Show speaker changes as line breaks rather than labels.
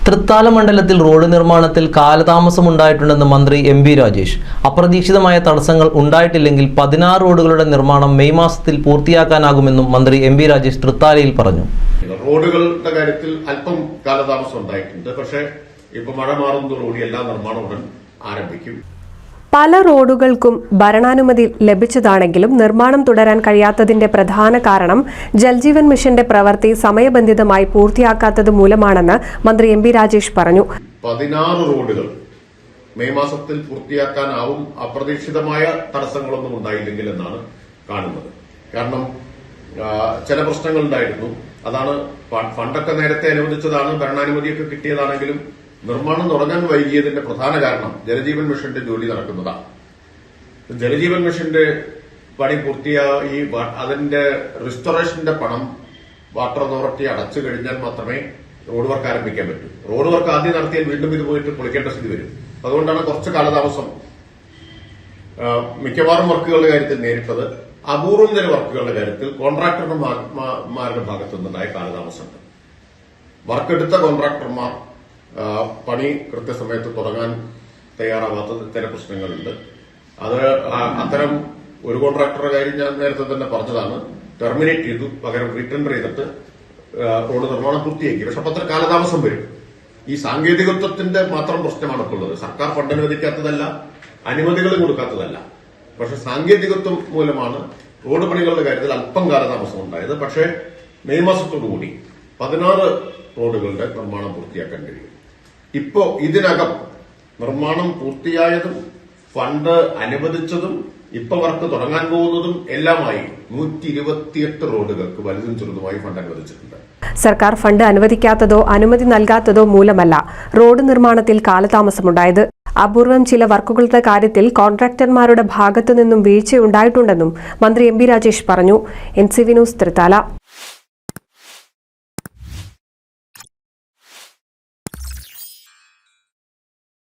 തൃത്താല മണ്ഡലത്തിൽ റോഡ് നിർമ്മാണത്തിൽ കാലതാമസമുണ്ടായിട്ടുണ്ടെന്ന് മന്ത്രി എം വി രാജേഷ്. അപ്രതീക്ഷിതമായ തടസ്സങ്ങൾ ഉണ്ടായിട്ടില്ലെങ്കിൽ 16 റോഡുകളുടെ നിർമ്മാണം മെയ് മാസത്തിൽ പൂർത്തിയാക്കാനാകുമെന്നും മന്ത്രി എം വി രാജേഷ് തൃത്താലയിൽ പറഞ്ഞു.
റോഡുകളുടെ കാര്യത്തിൽ അല്പം കാലതാമസം ഉണ്ടായിട്ടുണ്ട്. പക്ഷേ ഇപ്പൊ മഴ മാറുന്നതോടുകൂടി എല്ലാ നിർമ്മാണവും ഉടൻ ആരംഭിക്കും.
പല റോഡുകൾക്കും ഭരണാനുമതി ലഭിച്ചതാണെങ്കിലും നിർമ്മാണം തുടരാൻ കഴിയാത്തതിന്റെ പ്രധാന കാരണം ജൽജീവൻ മിഷന്റെ പ്രവൃത്തി സമയബന്ധിതമായി പൂർത്തിയാക്കാത്തത് മൂലമാണെന്ന് മന്ത്രി എം വി രാജേഷ് പറഞ്ഞു.
16 റോഡുകൾ മെയ് മാസത്തിൽ പൂർത്തിയാക്കാനാവും, അപ്രതീക്ഷിതമായ തടസ്സങ്ങളൊന്നും ഉണ്ടായില്ലെങ്കിൽ എന്നാണ് കാണുന്നത്. കാരണം ചില പ്രശ്നങ്ങൾ ഉണ്ടായിരുന്നു. അതാണ് ഫണ്ടൊക്കെ നേരത്തെ അനുവദിച്ചതാണ്, ഭരണാനുമതിയൊക്കെ കിട്ടിയതാണെങ്കിലും നിർമ്മാണം തുടങ്ങാൻ വൈകിയതിന്റെ പ്രധാന കാരണം ജലജീവൻ മിഷന്റെ ജോലി നടക്കുന്നതാണ്. ജലജീവൻ മിഷന്റെ പണി പൂർത്തിയായി അതിന്റെ റിസ്റ്റോറേഷന്റെ പണം വാട്ടർ അതോറിറ്റി അടച്ചു കഴിഞ്ഞാൽ മാത്രമേ റോഡ് വർക്ക് ആരംഭിക്കാൻ പറ്റൂ. റോഡ് വർക്ക് ആദ്യം നടത്തിയാൽ വീണ്ടും ഇത് പോയിട്ട് പൊളിക്കേണ്ട സ്ഥിതി വരും. അതുകൊണ്ടാണ് കുറച്ച് കാലതാമസം മിക്കവാറും വർക്കുകളുടെ കാര്യത്തിൽ നേരിട്ടത്. അപൂർവം ചില വർക്കുകളുടെ കാര്യത്തിൽ കോൺട്രാക്ടർമാരുടെ ഭാഗത്തു നിന്നുണ്ടായ കാലതാമസമുണ്ട്. വർക്കെടുത്ത കോൺട്രാക്ടർമാർ പണി കൃത്യസമയത്ത് തുടങ്ങാൻ തയ്യാറാവാത്ത ചില പ്രശ്നങ്ങളുണ്ട്. അത് അത്തരം ഒരു കോൺട്രാക്ടറുടെ കാര്യം ഞാൻ നേരത്തെ തന്നെ പറഞ്ഞതാണ്, ടെർമിനേറ്റ് ചെയ്തു, പകരം റീടെൻഡർ ചെയ്തിട്ട് റോഡ് നിർമ്മാണം പൂർത്തിയാക്കി. പക്ഷെ അത്ര കാലതാമസം വരും. ഈ സാങ്കേതികത്വത്തിന്റെ മാത്രം പ്രശ്നമാണ് ഇപ്പോൾ ഉള്ളത്. സർക്കാർ ഫണ്ട് അനുവദിക്കാത്തതല്ല, അനുമതികൾ കൊടുക്കാത്തതല്ല. പക്ഷെ സാങ്കേതികത്വം മൂലമാണ് റോഡ് പണികളുടെ കാര്യത്തിൽ അല്പം കാലതാമസം ഉണ്ടായത്. പക്ഷേ മെയ് മാസത്തോടുകൂടി 16 റോഡുകളുടെ നിർമ്മാണം പൂർത്തിയാക്കാൻ കഴിയും. ഇപ്പോ ഇതിനകം നിർമ്മാണം പൂർത്തിയായതും ഫണ്ട് അനുവദിച്ചതും ഇപ്പൊ വർക്ക് തുടങ്ങാൻ പോകുന്നതും എല്ലാമായി 128 റോഡുകൾക്ക് വലുതും ചെറുതുമായി ഫണ്ട് അനുവദിച്ചിട്ടുണ്ട്.
സർക്കാർ ഫണ്ട് അനുവദിക്കാത്തതോ അനുമതി നൽകാത്തതോ മൂലമല്ല റോഡ് നിർമ്മാണത്തിൽ കാലതാമസമുണ്ടായത്. അപൂർവം ചില വർക്കുകളുടെ കാര്യത്തിൽ കോൺട്രാക്ടർമാരുടെ ഭാഗത്തുനിന്നും വീഴ്ചയുണ്ടായിട്ടുണ്ടെന്നും മന്ത്രി എം വി രാജേഷ് പറഞ്ഞു. NCV news Thrithala.